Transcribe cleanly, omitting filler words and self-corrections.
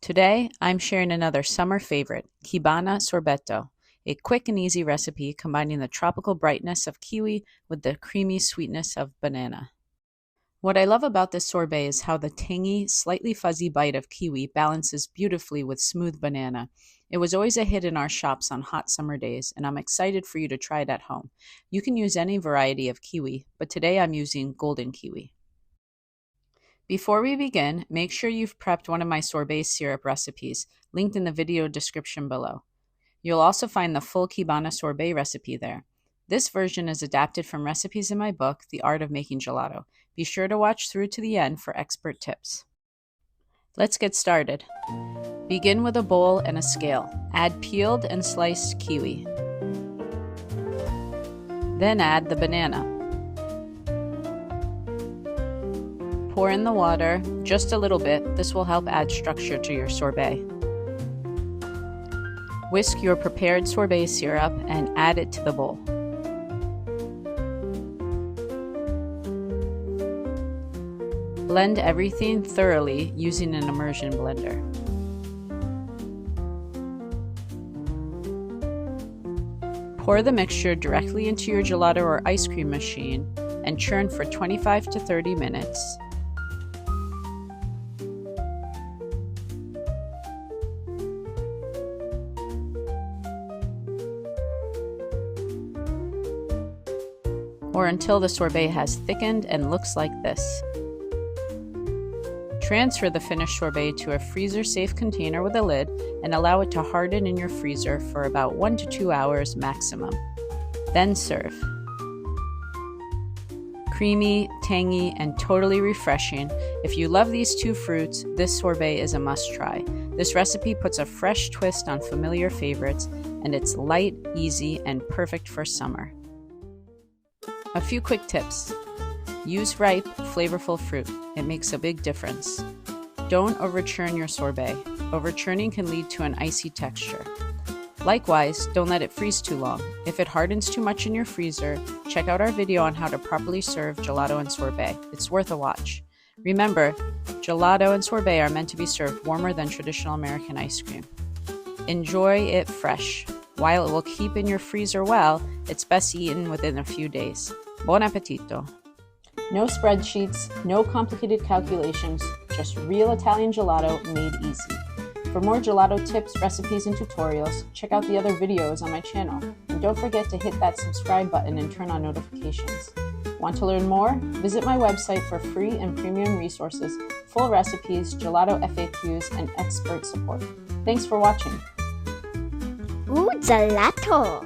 Today, I'm sharing another summer favorite, Kibana Sorbetto, a quick and easy recipe combining the tropical brightness of kiwi with the creamy sweetness of banana. What I love about this sorbet is how the tangy, slightly fuzzy bite of kiwi balances beautifully with smooth banana. It was always a hit in our shops on hot summer days, and I'm excited for you to try it at home. You can use any variety of kiwi, but today I'm using golden kiwi. Before we begin, make sure you've prepped one of my sorbet syrup recipes, linked in the video description below. You'll also find the full Kibana sorbet recipe there. This version is adapted from recipes in my book, The Art of Making Gelato. Be sure to watch through to the end for expert tips. Let's get started. Begin with a bowl and a scale. Add peeled and sliced kiwi. Then add the banana. Pour in the water, just a little bit. This will help add structure to your sorbet. Whisk your prepared sorbet syrup and add it to the bowl. Blend everything thoroughly using an immersion blender. Pour the mixture directly into your gelato or ice cream machine and churn for 25 to 30 minutes. Or until the sorbet has thickened and looks like this. Transfer the finished sorbet to a freezer-safe container with a lid and allow it to harden in your freezer for about 1 to 2 hours maximum. Then serve. Creamy, tangy, and totally refreshing. If you love these two fruits, this sorbet is a must-try. This recipe puts a fresh twist on familiar favorites, and it's light, easy, and perfect for summer. A few quick tips. Use ripe, flavorful fruit. It makes a big difference. Don't overchurn your sorbet. Overchurning can lead to an icy texture. Likewise, don't let it freeze too long. If it hardens too much in your freezer, check out our video on how to properly serve gelato and sorbet. It's worth a watch. Remember, gelato and sorbet are meant to be served warmer than traditional American ice cream. Enjoy it fresh. While it will keep in your freezer well, it's best eaten within a few days. Buon appetito! No spreadsheets, no complicated calculations, just real Italian gelato made easy. For more gelato tips, recipes, and tutorials, check out the other videos on my channel. And don't forget to hit that subscribe button and turn on notifications. Want to learn more? Visit my website for free and premium resources, full recipes, gelato FAQs, and expert support. Thanks for watching. Ooh, gelato!